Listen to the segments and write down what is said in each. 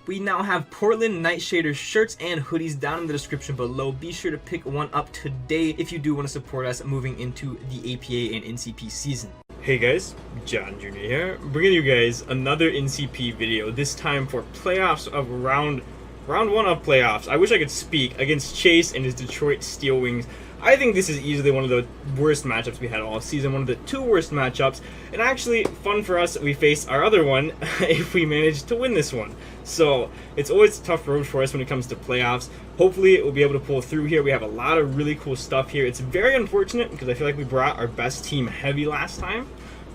We now have Portland Nightshader shirts and hoodies down in the description below. Be sure to pick one up today if you do want to support us moving into the APA and NCP season. Hey guys, John Jr. here, bringing you guys another NCP video, this time for playoffs of round 1 of playoffs. I wish I could speak against Chase and his Detroit Steel Wings. I think this is easily one of the worst matchups we had all season, one of the 2 worst matchups, and actually fun for us, we face our other one if we manage to win this one. So it's always a tough road for us when it comes to playoffs. Hopefully we'll be able to pull through here. We have a lot of really cool stuff here. It's very unfortunate because I feel like we brought our best team heavy last time,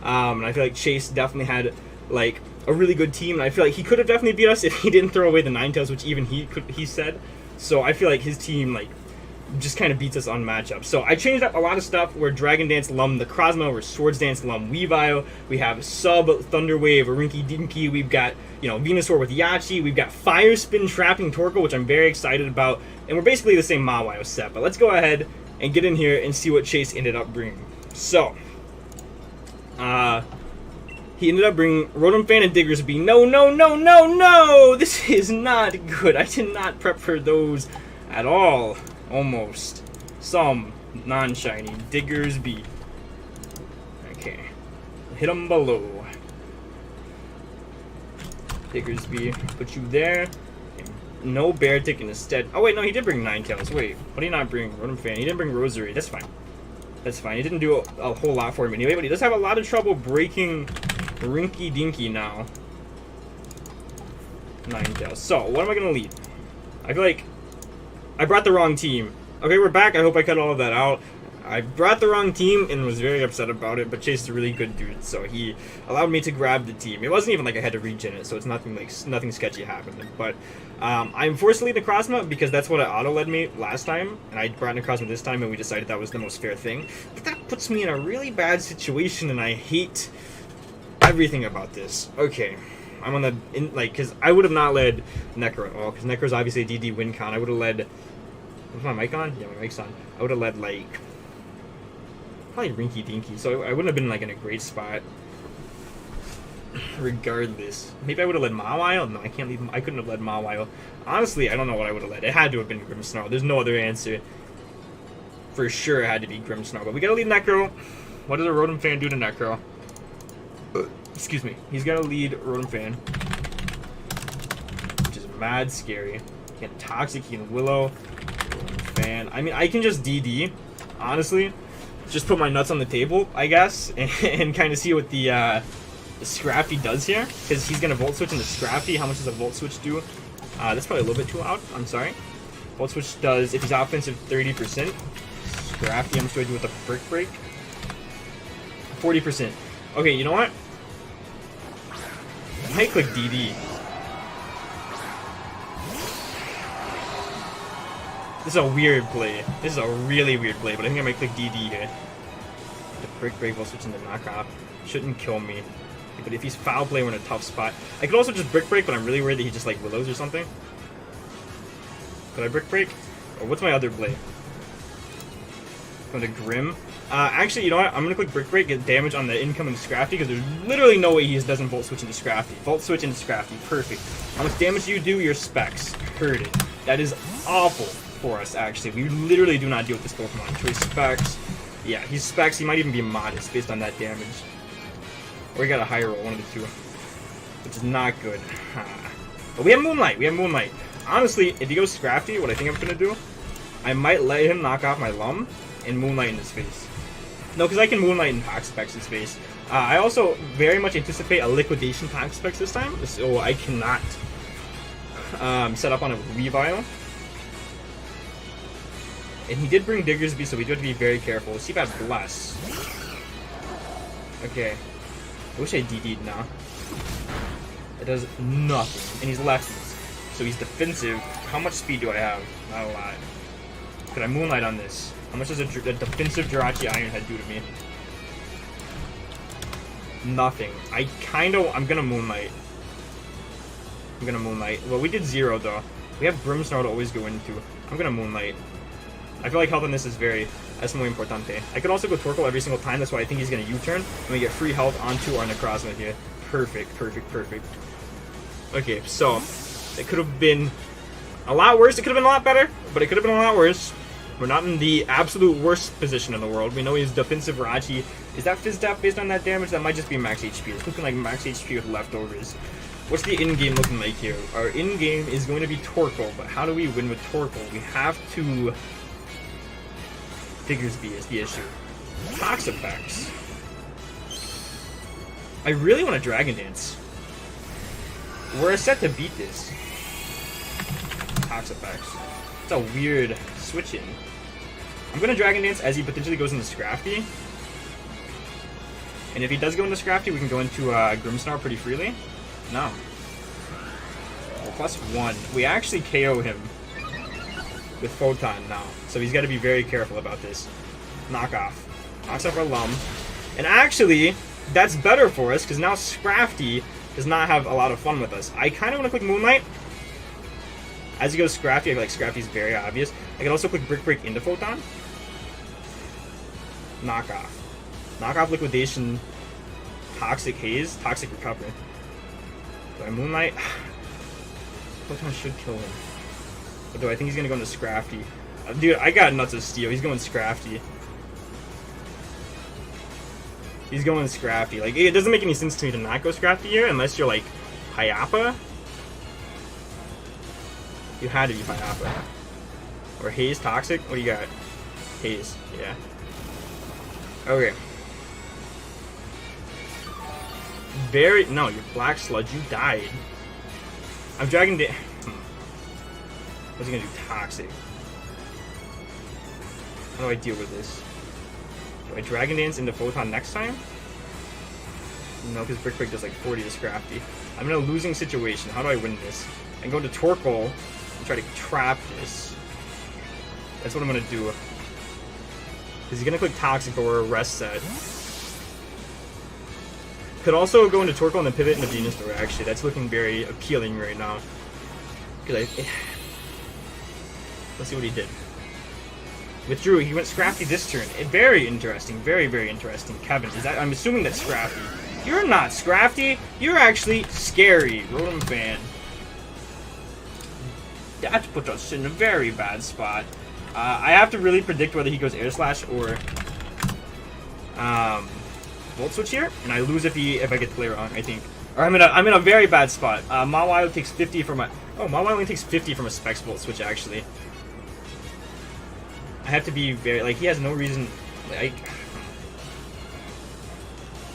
and I feel like Chase definitely had like a really good team, and I feel like he could have definitely beat us if he didn't throw away the Ninetales, which even he said. So I feel like his team like just kind of beats us on matchups. So I changed up a lot of stuff. We're Dragon Dance alum Necrozma, we're Swords Dance alum Weavile, we have Sub Thunderwave, Rinky Dinky, we've got, you know, Venusaur with Yachi, we've got Fire Spin Trapping Torkoal, which I'm very excited about, and we're basically the same Mawile set. But let's go ahead and get in here and see what Chase ended up bringing. So, he ended up bringing Rotom Fan and Diggersby. No! This is not good. I did not prep for those at all. Almost. Some non-shiny. Diggersby. Okay. Hit them below. Diggersby. Put you there. No Beartic instead. Oh wait, no, he did bring Ninetales. Wait, what did he not bring? Rotom Fan. He didn't bring Rosary. That's fine. That's fine. He didn't do a whole lot for him anyway, but he does have a lot of trouble breaking Rinky Dinky now. Ninetales. So, what am I going to lead? I feel like I brought the wrong team. Okay, we're back. I hope I cut all of that out. I brought the wrong team and was very upset about it, but Chase is a really good dude, so he allowed me to grab the team. It wasn't even like I had to regen it, so it's nothing sketchy happened. But I'm forced to lead Necrozma because that's what auto-led me last time, and I brought Necrozma this time, and we decided that was the most fair thing. But that puts me in a really bad situation, and I hate everything about this. Okay. I'm on the, because I would have not led Necro at all, because Necro's obviously a DD win con. I would have led, was my mic on? Yeah, my mic's on. I would have led, like, probably Rinky Dinky, so I wouldn't have been, like, in a great spot. Regardless. Maybe I would have led Mawile? No, I can't lead, I couldn't have led Mawile. Honestly, I don't know what I would have led. It had to have been Grimmsnarl. There's no other answer. For sure it had to be Grimmsnarl, but we gotta lead Necro. What does a Rotom Fan do to Necro? Excuse me. He's got to lead Rotom Fan, which is mad scary. He can Toxic, he can Willow, Rotom Fan. I mean, I can just DD, honestly. Just put my nuts on the table, I guess, and kind of see what the Scrafty does here. Because he's going to Volt Switch into Scrafty. How much does a Volt Switch do? That's probably a little bit too loud. I'm sorry. Volt Switch does, if he's offensive, 30%. Scrafty, how much do I do with a Brick Break? 40%. Okay, you know what? I might click DD. This is a weird play. This is a really weird play, but I think I might click DD here. The Brick Break will switch into Knockoff. Shouldn't kill me. But if he's foul play, we're in a tough spot. I could also just Brick Break, but I'm really worried that he just like Willows or something. Could I Brick Break? Or what's my other play? Going to Grim. Actually, you know what? I'm going to click Brick Break, get damage on the incoming Scrafty, because there's literally no way he doesn't Volt Switch into Scrafty. Volt Switch into Scrafty. Perfect. How much damage do you do? Your Specs. Heard it. That is awful for us, actually. We literally do not deal with this Pokemon. Choice Specs. Yeah, he's Specs. He might even be modest based on that damage. Or he got a higher roll, one of the two. Which is not good. But we have Moonlight. We have Moonlight. Honestly, if he goes Scrafty, what I think I'm going to do, I might let him knock off my Lum and Moonlight in his face. No, because I can Moonlight and Toxapex his face. I also very much anticipate a Liquidation Toxapex this time, so I cannot set up on a Weavile. And he did bring Diggersby, so we do have to be very careful. Let's see if I have Bless. Okay. I wish I DD'd now. It does nothing. And he's lefties, so he's defensive. How much speed do I have? Not a lot. Could I Moonlight on this? How much does a defensive Jirachi Iron Head do to me? Nothing. I'm gonna Moonlight. Well, we did 0 though. We have Grimmsnarl to always go into. I'm gonna Moonlight. I feel like health on this is that's muy importante. I could also go Torkoal every single time, that's why I think he's gonna U-turn, and we get free health onto our Necrozma here. Perfect. Okay, so It could have been a lot worse. It could have been a lot better, but it could have been a lot worse. We're not in the absolute worst position in the world. We know he's defensive Raji. Is that Fizz Dap based on that damage? That might just be max HP. It's looking like max HP with leftovers. What's the in-game looking like here? Our in-game is going to be Torkoal, but how do we win with Torkoal? We have to... Figures B is the issue. Tox effects. I really want to Dragon Dance. We're set to beat this. Tox effects. It's a weird switch in. I'm going to Dragon Dance as he potentially goes into Scrafty. And if he does go into Scrafty, we can go into Grimmsnarl pretty freely. No. Well, +1. We actually KO him with Photon now. So he's got to be very careful about this. Knockoff. Knocks off our Lum. And actually, that's better for us, because now Scrafty does not have a lot of fun with us. I kind of want to click Moonlight. As he goes Scrafty, I feel like Scrafty's very obvious. I can also click Brick Break into Photon. Knockoff. Knockoff Liquidation. Toxic Haze. Toxic Recovery. Do I Moonlight? Photon should kill him. But do I think he's going to go into Scrafty? Dude, I got nuts of steel. He's going Scrafty. He's going Scrafty. Like, it doesn't make any sense to me to not go Scrafty here unless you're like Hayapa. You had to be Hayapa. Or Haze Toxic. What do you got? Haze. Yeah. Okay. No, you're Black Sludge. You died. I'm Dragon Dance. What's he gonna do? Toxic. How do I deal with this? Do I Dragon Dance into Photon next time? No, because Brick Break does like 40 to Scrafty. I'm in a losing situation. How do I win this? I can go to Torkoal and try to trap this. That's what I'm gonna do. Because he's gonna click Toxic or a rest set. Could also go into Torkoal and then pivot into Venusaur, actually. That's looking very appealing right now. Let's see what he did. Withdrew. He went Scrafty this turn. Very interesting. Very, very interesting. Kevin, is that? I'm assuming that's Scrafty. You're not Scrafty. You're actually scary. Rotom fan. That puts us in a very bad spot. I have to really predict whether he goes Air Slash or Volt Switch here, and I lose if I get the play wrong. I think, or I'm in a very bad spot. Mawile takes 50 from a. Oh, Mawile only takes 50 from a Specs Volt Switch actually. I have to be very, like, he has no reason, like,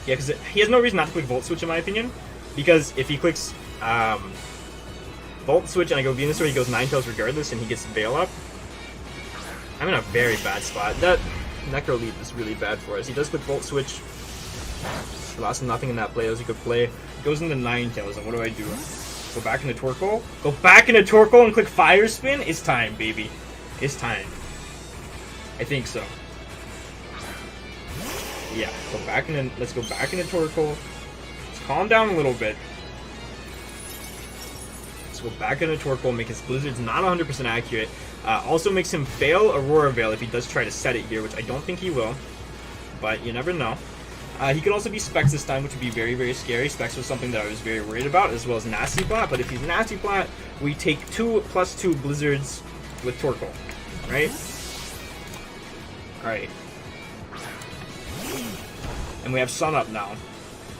yeah, because he has no reason not to click Volt Switch in my opinion, because if he clicks Volt Switch and I go Venusaur, he goes Ninetales regardless, and he gets Veil up. I'm in a very bad spot. That Necro Leap is really bad for us. He does click Volt Switch. He lost nothing in that play. That was a good play. Goes into Ninetales, and what do I do? Go back into Torkoal? Go back into Torkoal and click Fire Spin? It's time, baby. It's time. I think so. Yeah, go back in. Let's go back into Torkoal. Let's calm down a little bit. Let's go back into Torkoal. Make his Blizzard's not 100% accurate. Also makes him fail Aurora Veil if he does try to set it here, which I don't think he will. But you never know. He could also be Specs this time, which would be very, very scary. Specs was something that I was very worried about, as well as Nasty Plot. But if he's Nasty Plot, we take 2+2 Blizzards with Torkoal, right? Alright. And we have Sun Up now.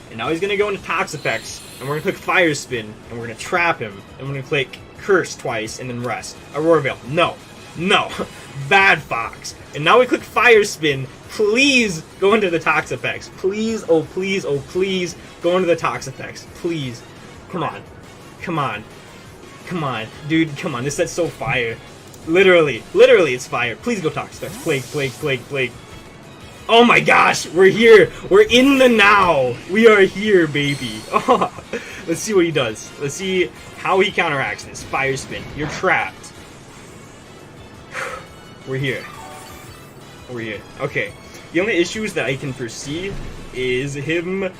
And now he's going to go into Tox Effects, and we're going to click Fire Spin, and we're going to trap him, and we're going to click Curse twice, and then Rest. Aurora Veil. No. No. Bad Fox. And now we click Fire Spin. Please go into the Tox Effects. Please, oh please, oh please, go into the Tox Effects. Please. Come on. Come on. Come on. Dude, come on. This set's so fire. Literally, it's fire. Please go Tox Effects. Plague, Plague, Plague, Plague. Oh my gosh, we're here. We're in the now. We are here, baby. Oh, let's see what he does. Let's see how he counteracts this. Fire Spin. You're trapped. We're here. We're here. Okay. The only issues that I can foresee is him.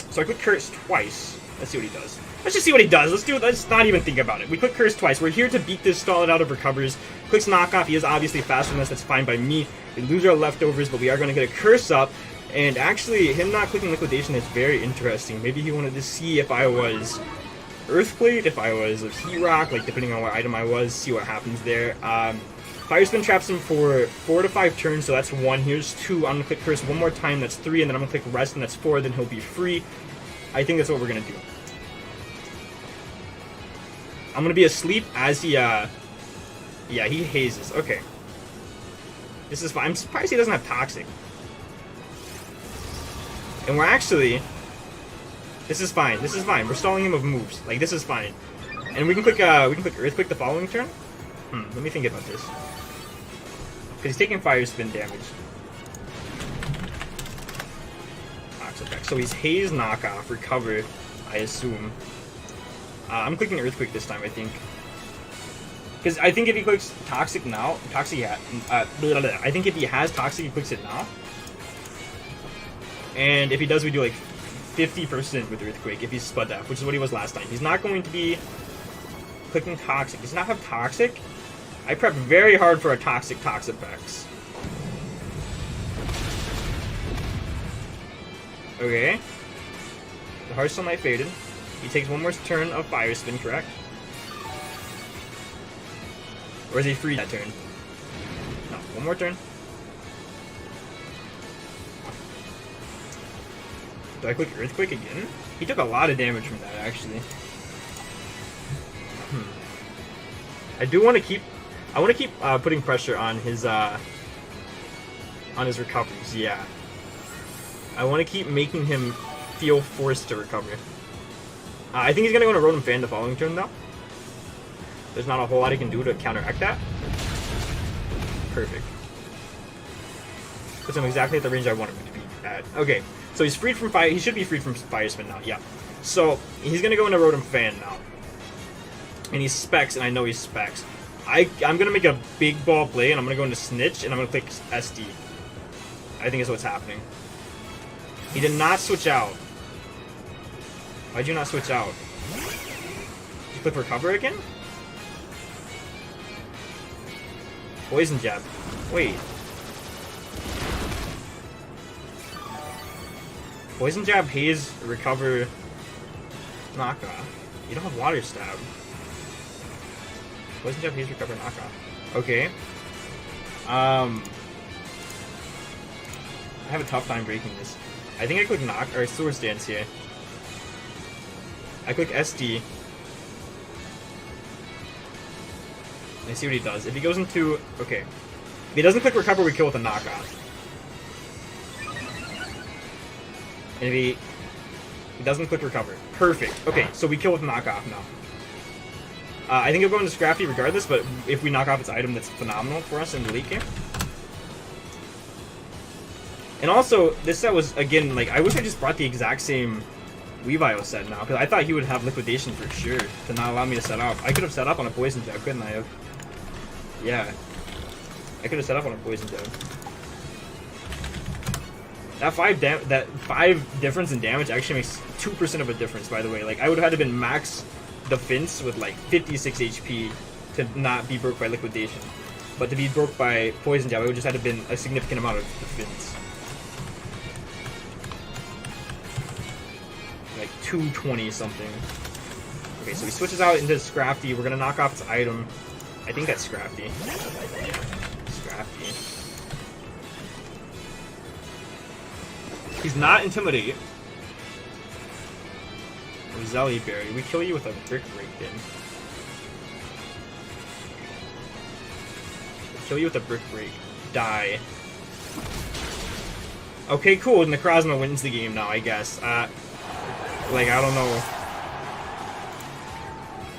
So I click Curse twice. Let's see what he does. Let's just see what he does. Let's not even think about it. We click Curse twice. We're here to beat this, stall it out of recovers. Clicks Knockoff. He is obviously faster than us. That's fine by me. We lose our leftovers, but we are going to get a Curse up. And actually, him not clicking Liquidation is very interesting. Maybe he wanted to see if I was Earthblade if I was a Heat Rock, like depending on what item I was, see what happens there. Fire Spin traps him for 4 to 5 turns, so that's 1. Here's 2. I'm going to click Curse one more time, that's 3, and then I'm going to click Rest, and that's 4, then he'll be free. I think that's what we're going to do. I'm going to be asleep as he, yeah, he hazes. Okay. This is fine. I'm surprised he doesn't have Toxic. And we're actually... This is fine. This is fine. We're stalling him with moves. Like, this is fine. And we can click Earthquake the following turn. Let me think about this. Because he's taking Fire Spin damage. Toxic effect. So he's Haze knockoff, recover, I assume. I'm clicking Earthquake this time, I think. Because I think if he clicks Toxic now, I think if he has Toxic, he clicks it now. And if he does, we do like 50% with Earthquake if he's Spud F, which is what he was last time. He's not going to be clicking Toxic. Does he not have Toxic? I prepped very hard for a Toxic effects. Okay. The Harsh Sunlight faded. He takes one more turn of Fire Spin, correct? Or is he free that turn? No, one more turn. Do I click Earthquake again? He took a lot of damage from that, actually. I do want to keep... I want to keep putting pressure on his recoveries, yeah. I want to keep making him feel forced to recover. I think he's going to go to Rotom Fan the following turn, though. There's not a whole lot he can do to counteract that. Perfect. Puts him exactly at the range I want him to be at. Okay, so he's freed from fire. He should be freed from Fire Spin now, yeah. So, he's going to go into Rotom Fan now. And he's Specs, and I know he's Specs. I'm going to make a big ball play, and I'm going to go into Snitch, and I'm going to click SD. I think is what's happening. He did not switch out. Why'd you not switch out? Did you click Recover again? Poison Jab. Wait. Poison Jab, Haze, Recover, Knockoff. You don't have Water Stab. Poison Jab, Haze, Recover, Knockoff. Okay. I have a tough time breaking this. I think I click Knock or Swords Dance here. I click SD. I see what he does. If he goes into... Okay. If he doesn't click Recover, we kill with a Knockoff. And if he doesn't click Recover. Perfect. Okay, so we kill with Knockoff now. I think he'll go into Scrafty regardless, but if we knock off its item, that's phenomenal for us in the late game. And also, this set was, again, like, I wish I just brought the exact same Weavile set now, because I thought he would have Liquidation for sure, to not allow me to set up. I could have set up on a Poison Jab, couldn't I have? Yeah. I could have set up on a Poison Jab. That 5 difference in damage actually makes 2% of a difference, by the way. Like, I would have had to been max defense with, like, 56 HP to not be broke by Liquidation. But to be broke by Poison Jab, it would just have to been a significant amount of defense. Like 220 something. Okay, so he switches out into Scrafty. We're gonna knock off its item. I think that's Scrafty. Yeah, Scrafty. He's not Intimidate. Roselli Berry. We kill you with a Brick Break then. Kill you with a Brick Break. Die. Okay, cool. Necrozma wins the game now, I guess. Like, I don't know.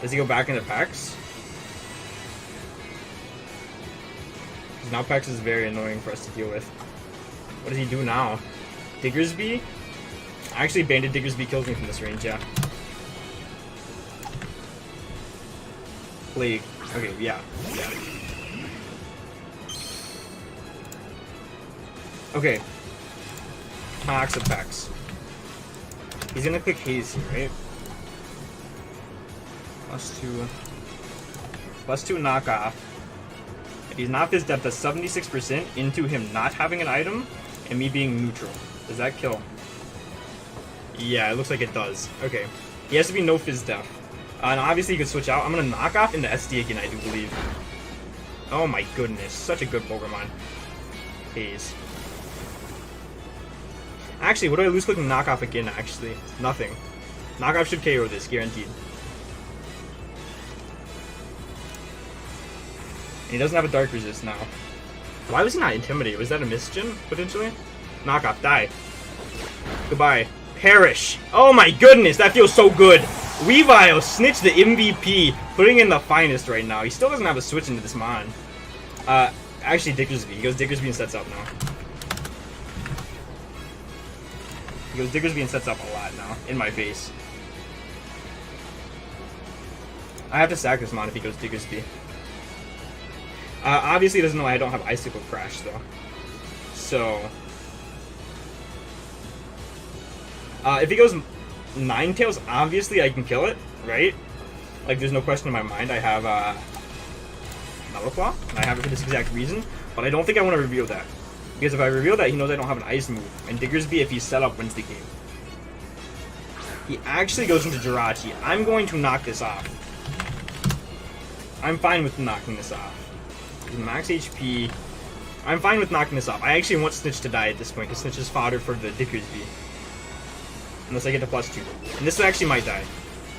Does he go back into Pex? Because now Pex is very annoying for us to deal with. What does he do now? Diggersby? Actually, Banded Diggersby kills me from this range, yeah. Plague. Okay, yeah. Yeah. Okay. Tox effects. He's gonna click Haze here, right? +2 knockoff. If he's not this depth, that's 76% into him not having an item and me being neutral. Does that kill? Yeah, it looks like it does. Okay. He has to be no Fizz Def. And obviously you can switch out. I'm gonna knock off into SD again, I do believe. Oh my goodness, such a good Pokemon. Haze. Actually, what do I lose clicking knockoff again, actually? Nothing. Knockoff should KO this, guaranteed. And he doesn't have a Dark Resist now. Why was he not intimidated? Was that a misgen, potentially? Knockoff, die. Goodbye. Perish. Oh my goodness, that feels so good. Weavile, Snitch the MVP, putting in the finest right now. He still doesn't have a switch into this Mon. Actually, Dickersby. He goes Dickersby and sets up now. He goes Dickersby and sets up a lot now, in my face. I have to sack this Mon if he goes Dickersby. Obviously, he doesn't know I don't have Icicle Crash, though. So... if he goes Ninetales, obviously I can kill it, right? Like, there's no question in my mind. I have, Metal Claw, and I have it for this exact reason, but I don't think I want to reveal that. Because if I reveal that, he knows I don't have an Ice move, and Diggersby, if he's set up, wins the game. He actually goes into Jirachi. I'm going to knock this off. I'm fine with knocking this off. He's max HP. I'm fine with knocking this off. I actually want Snitch to die at this point, because Snitch is fodder for the Dickersby. Unless I get to +2. And this actually might die.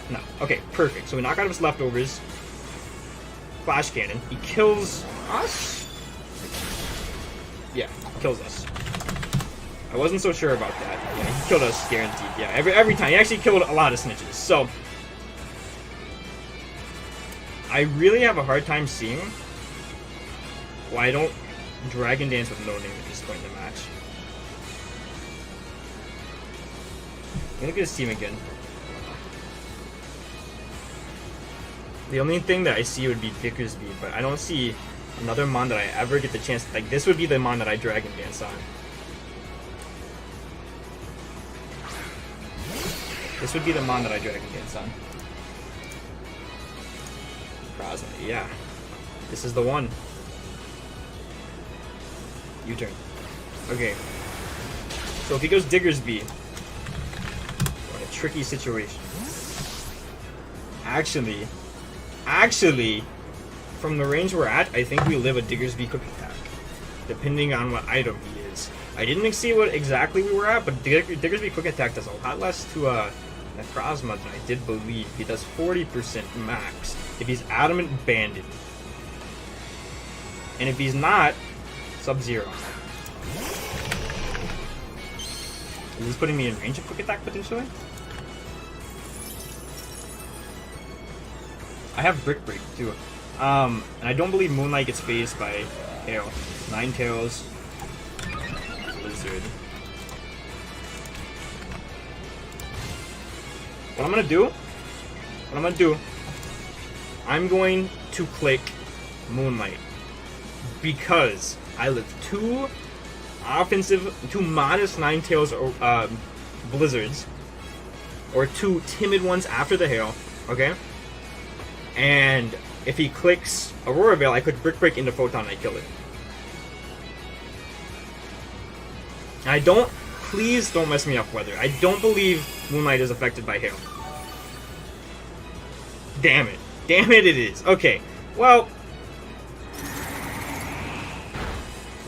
No. Okay, perfect. So we knock out his leftovers. Flash Cannon. He kills us? Yeah, kills us. I wasn't so sure about that. Yeah, he killed us, guaranteed. Yeah, every time. He actually killed a lot of Snitches. So, I really have a hard time seeing why I don't Dragon Dance with no name at this point in the match. Look at his team again. The only thing that I see would be Dickersby, but I don't see another Mon that I ever get the chance. Like, this would be the Mon that I Dragon Dance on. This would be the Mon that I Dragon Dance on. Crosby, yeah. This is the one. U-turn. Okay. So if he goes Diggersby, we're in a tricky situation. Actually, from the range we're at, I think we live a Diggersby Quick Attack, depending on what item he is. I didn't see what exactly we were at, but Diggersby Quick Attack does a lot less to Necrozma than I did believe. He does 40% max if he's Adamant Banded. And if he's not, Sub-Zero. Is this putting me in range of Quick Attack, potentially? I have Brick Break, too. And I don't believe Moonlight gets phased by Hail. Ninetales. Blizzard. What I'm gonna do, I'm going to click Moonlight. Because I live two modest Ninetales or Blizzards, or two timid ones after the Hail, okay? And if he clicks Aurora Veil, I click Brick Break into Photon and I kill it. And please don't mess me up, Weather. I don't believe Moonlight is affected by Hail. Damn it. Damn it, it is. Okay, well,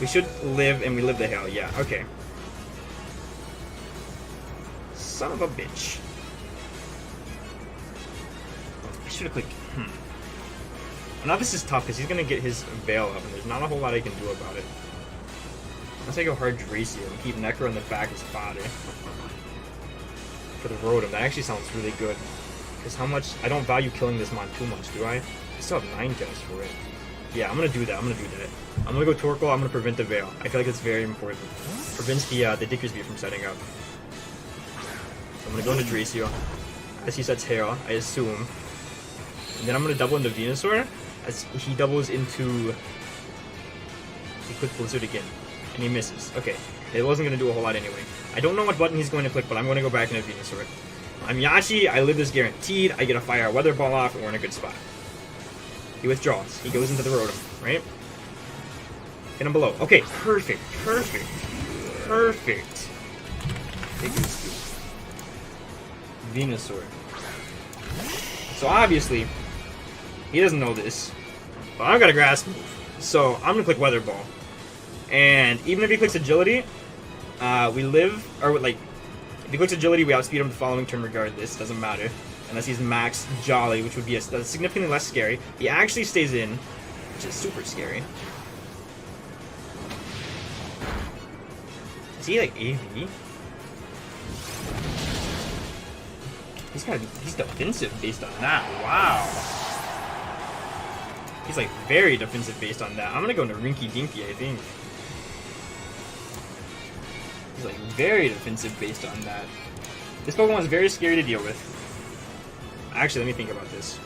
we should live, and we live the Hail, yeah, okay. Son of a bitch. I should have clicked. Now this is tough, because he's going to get his Veil up, and there's not a whole lot I can do about it. Unless I go hard Dracio and keep Necro in the back as fodder. For the Rotom, that actually sounds really good. Because how much... I don't value killing this Mon too much, do I? I still have Ninetales for it. Yeah, I'm going to do that, I'm going to go Torkoal, I'm going to prevent the Veil. I feel like it's very important. Prevents the Dickersby from setting up. So I'm going to go into Dracio. As he sets Hail, I assume. And then I'm going to double into Venusaur. As he doubles into... He clicks Blizzard again. And he misses. Okay. It wasn't going to do a whole lot anyway. I don't know what button he's going to click, but I'm going to go back into Venusaur. I'm Yashi, I live this guaranteed, I get a Fire Weather Ball off, and we're in a good spot. He withdraws. He goes into the Rotom, right? Hit him below. Okay, perfect. Venusaur. So obviously, he doesn't know this, but I've got a grass move. So I'm gonna click Weather Ball, and even if he clicks Agility, we live, or like, if he clicks Agility, we outspeed him the following turn regardless. Doesn't matter, unless he's max Jolly, which would be significantly less scary. He actually stays in, which is super scary. Is he like AV? He's defensive based on that. Wow. He's like very defensive based on that. I'm gonna go into Rinky Dinky, I think. He's like very defensive based on that. This Pokemon is very scary to deal with. Actually, let me think about this.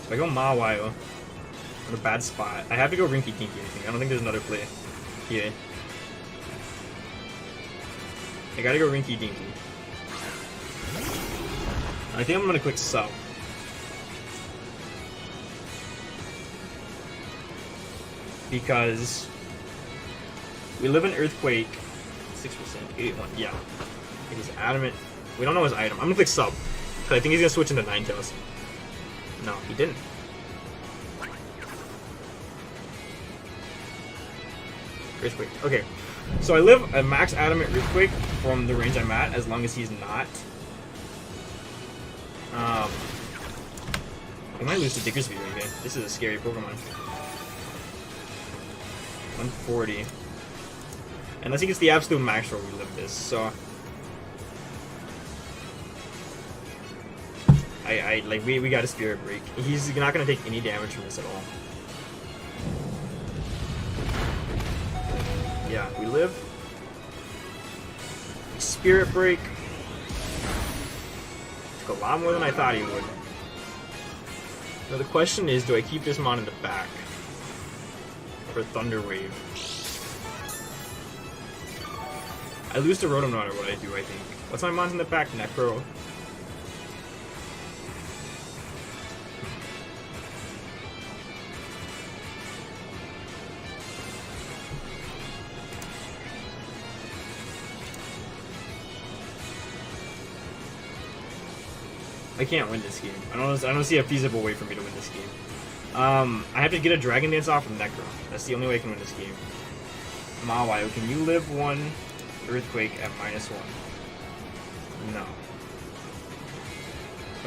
If I go Mawile, in a bad spot, I have to go Rinky Dinky, I think. I don't think there's another play here. I gotta go Rinky Dinky. I think I'm gonna click Sub. Because we live in Earthquake. 6%, 81, yeah. He's adamant. We don't know his item. I'm gonna click Sub. Because I think he's gonna switch into Ninetales. No, he didn't. Earthquake. Okay. So I live a max adamant Earthquake from the range I'm at, as long as he's not. I might lose to Diggersby right here. This is a scary Pokemon. 140. Unless he gets the absolute max roll, we live this. So like we got a Spirit Break. He's not gonna take any damage from this at all. Yeah, we live. Spirit Break. Took a lot more than I thought he would. Now the question is, do I keep this mon in the back for Thunder Wave? I lose to Rotom no matter what I do, I think. What's my mons in the back? Necro. I can't win this game. I don't see a feasible way for me to win this game. I have to get a Dragon Dance off of Necro. That's the only way I can win this game. Mawile, can you live one Earthquake at -1? No.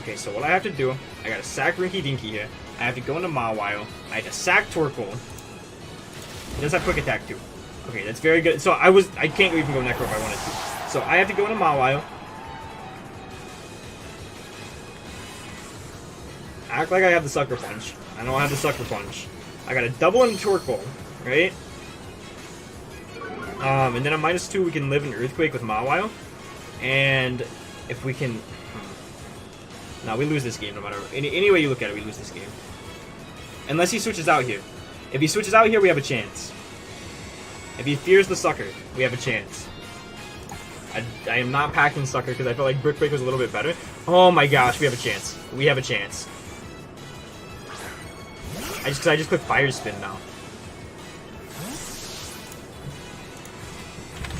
Okay, so what I have to do, I gotta sack Rinky Dinky here. I have to go into Mawile. I have to sack Torkoal. He does have Quick Attack too. Okay, that's very good. So I can't even go Necro if I wanted to. So I have to go into Mawile. Act like I have the Sucker Punch. I don't have the Sucker Punch. I got a double into Torkoal, right? And then on -2, we can live in Earthquake with Mawile. And if we can... No, we lose this game no matter... Any way you look at it, we lose this game. Unless he switches out here. If he switches out here, we have a chance. If he fears the Sucker, we have a chance. I am not packing Sucker because I felt like Brick Break was a little bit better. Oh my gosh, we have a chance. We have a chance. I just clicked Fire Spin now.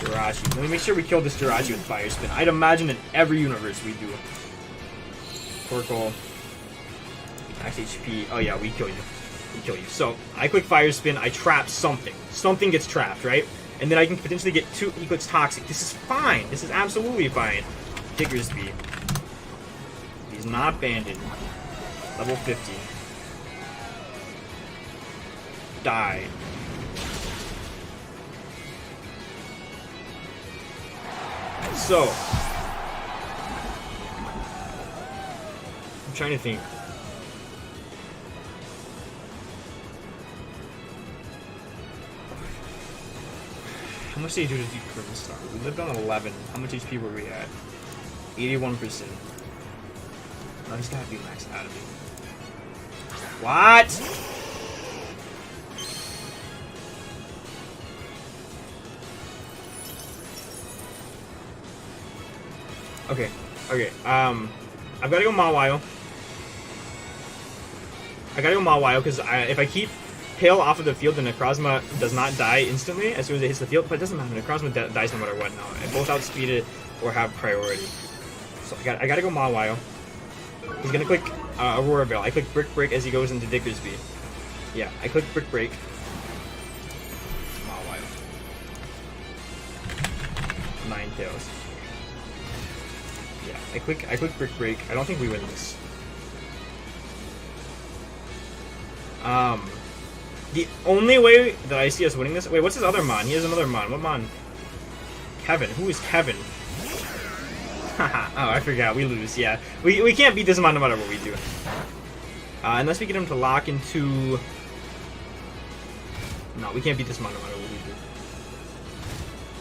Jirachi. Let me make sure we kill this Jirachi with Fire Spin. I'd imagine in every universe we do. Torkoal. Max HP. Oh yeah, we kill you. We kill you. So, I click Fire Spin, I trap something. Something gets trapped, right? And then I can potentially get 2, he clicks Toxic. This is fine. This is absolutely fine. Diggersby. He's not banded. Level 50. Die. So, I'm trying to think. How much did you do to Curtain Star? We lived on 11. How much HP were we at? 81%. Oh, he's gotta be maxed out of me. What? Okay, okay, I've gotta go Mawile. I gotta go Mawile, because if I keep Hail off of the field, the Necrozma does not die instantly as soon as it hits the field, but it doesn't matter, Necrozma dies no matter what now. I both outspeed it or have priority. So I gotta go Mawile. He's gonna click Aurora Veil. I click Brick Break as he goes into Diggersby. Yeah, I click Brick Break. Mawile. Ninetales. Yeah, I click Brick Break. I don't think we win this. The only way that I see us winning this... Wait, what's his other Mon? He has another Mon. What Mon? Kevin. Who is Kevin? Oh, I forgot. We lose. Yeah. We can't beat this Mon no matter what we do. Unless we get him to lock into... No, we can't beat this Mon no matter what we do.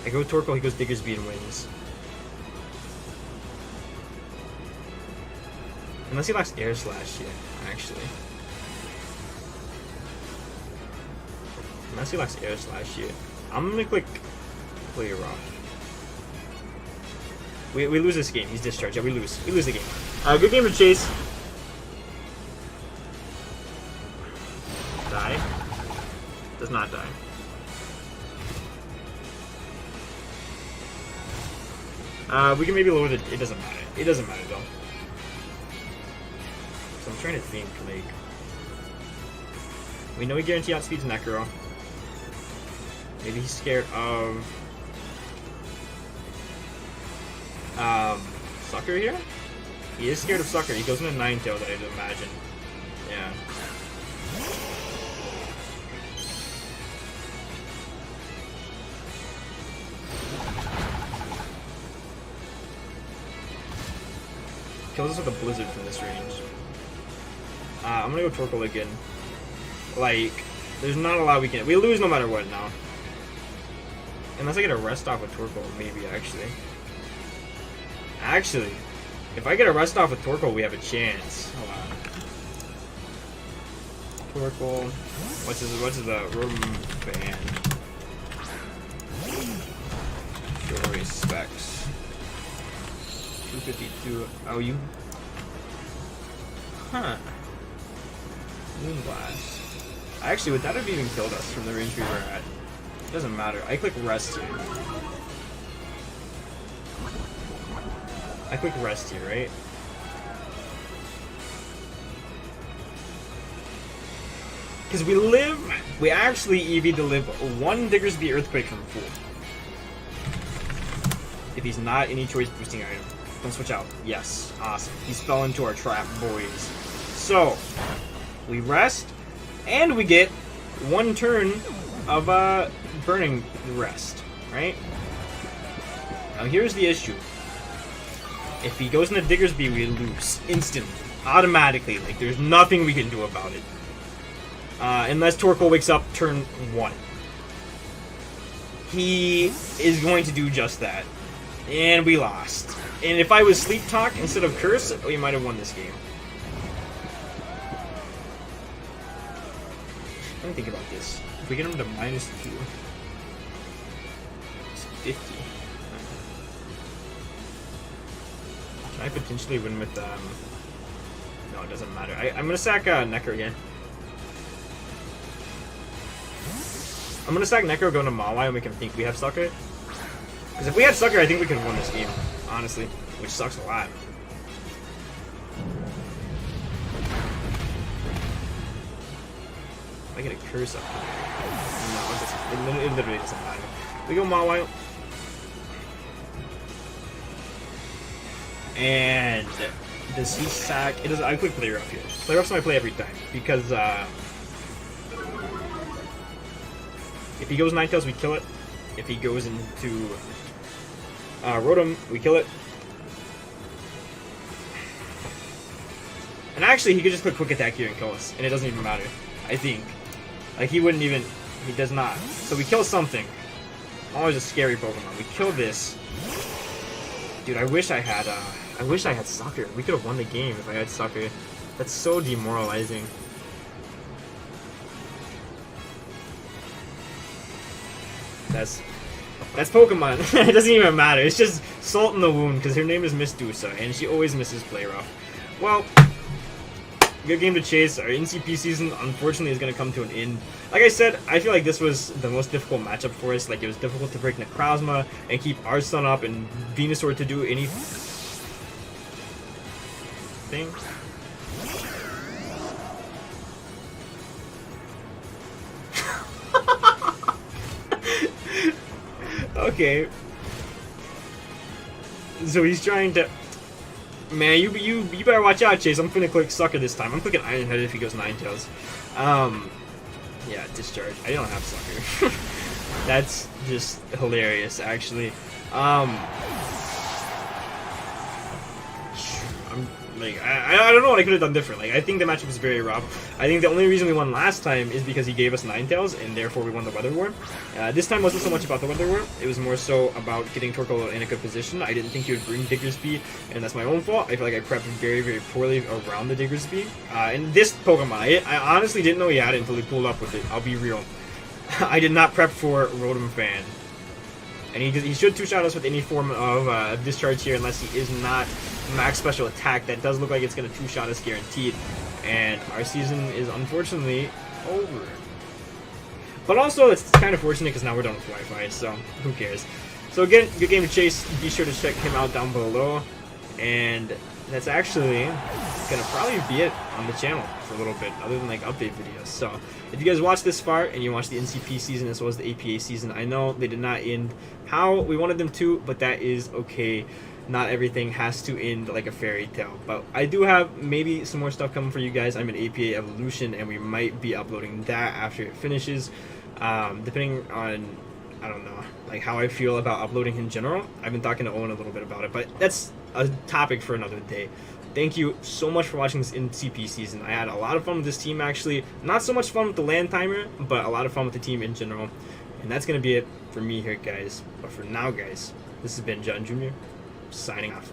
I go Torkoal, he goes Diggersby and wins. Unless he locks Air Slash here, actually. Unless he locks Air Slash here. I'm gonna click Play Rock. We lose this game. He's discharged. Yeah, we lose. We lose the game. Good game to chase. Die. Does not die. We can maybe lower the... It doesn't matter. It doesn't matter, though. So I'm trying to think, like... We know he guarantee outspeeds Necro. Maybe he's scared of... Sucker here? He is scared of Sucker. He goes into Ninetales, I'd imagine. Yeah. Kills us with a Blizzard from this range. I'm gonna go Torkoal again. Like, there's not a lot we can... We lose no matter what now. Unless I get a rest off with Torkoal, maybe, actually. Actually, if I get a rest off with Torkoal, we have a chance. Hold on. Torkoal. What's his room band? Story specs. 252. Oh, you. Huh. Moonblast. Actually, would that have even killed us from the range we were at? It doesn't matter. I click rest here. I click rest here, right? Because we actually EV to live one Diggersby Earthquake from full. If he's not any choice boosting item. Don't switch out. Yes. Awesome. He's fell into our trap, boys. So, we rest, and we get one turn of burning rest, right? Now here's the issue. If he goes into Diggersby, we lose instantly, automatically. Like, there's nothing we can do about it. Unless Torkoal wakes up turn 1. He is going to do just that. And we lost. And if I was Sleep Talk instead of Curse, we might have won this game. Let me think about this. If we get him to -2, it's 50. Can I potentially win with, no, it doesn't matter. I'm gonna sack, Necro again. I'm gonna sack Necro, go to Mawile, and make him think we have Sucker. Because if we had Sucker, I think we could have won this game, honestly. Which sucks a lot. I get a Curse up here. No, it literally doesn't matter. We go Mawile. And does he sack? It does. I click Play Rough here. Play Rough's my play every time because if he goes Ninetales, we kill it. If he goes into Rotom, we kill it. And actually, he could just click Quick Attack here and kill us, and it doesn't even matter. I think, like, he wouldn't even. He does not. So we kill something. Always a scary Pokemon. We kill this. Dude, I wish I had Sucker. We could have won the game if I had Sucker. That's so demoralizing. That's Pokemon. It doesn't even matter. It's just salt in the wound because her name is Miss Dusa and she always misses Play Rough. Well, good game to chase. Our NCP season, unfortunately, is going to come to an end. Like I said, I feel like this was the most difficult matchup for us. Like, it was difficult to break Necrozma and keep Arslan up and Venusaur to do any... thing. Okay. So he's trying to... Man, you better watch out, Chase. I'm gonna click Sucker this time. I'm clicking Iron Head if he goes Ninetales. Yeah, Discharge. I don't have Sucker. That's just hilarious, actually. I'm like, I don't know what I could have done different. Like, I think the matchup was very rough. I think the only reason we won last time is because he gave us Ninetales, and therefore we won the Weather War. This time wasn't so much about the Weather War. It was more so about getting Torkoal in a good position. I didn't think he would bring Diggersby, and that's my own fault. I feel like I prepped very, very poorly around the Diggersby. And this Pokemon, I honestly didn't know he had it until he pulled up with it. I'll be real. I did not prep for Rotom Fan. And he should two-shot us with any form of discharge here unless he is not max special attack. That does look like it's going to two-shot us guaranteed. And our season is unfortunately over. But also, it's kind of fortunate because now we're done with Wi-Fi, so who cares. So again, good game of Chase. Be sure to check him out down below. And that's actually going to probably be it on the channel for a little bit, other than like update videos. So if you guys watched this far and you watched the NCP season as well as the APA season, I know they did not end how we wanted them to, but that is okay. Not everything has to end like a fairy tale. But I do have maybe some more stuff coming for you guys. I'm in APA Evolution, and we might be uploading that after it finishes, depending on, I don't know, like how I feel about uploading in general. I've been talking to Owen a little bit about it, but that's a topic for another day. Thank you so much for watching this NCP season. I had a lot of fun with this team, actually. Not so much fun with the land timer, but a lot of fun with the team in general. And that's going to be it for me here, guys. But for now, guys, this has been John Jr. signing off.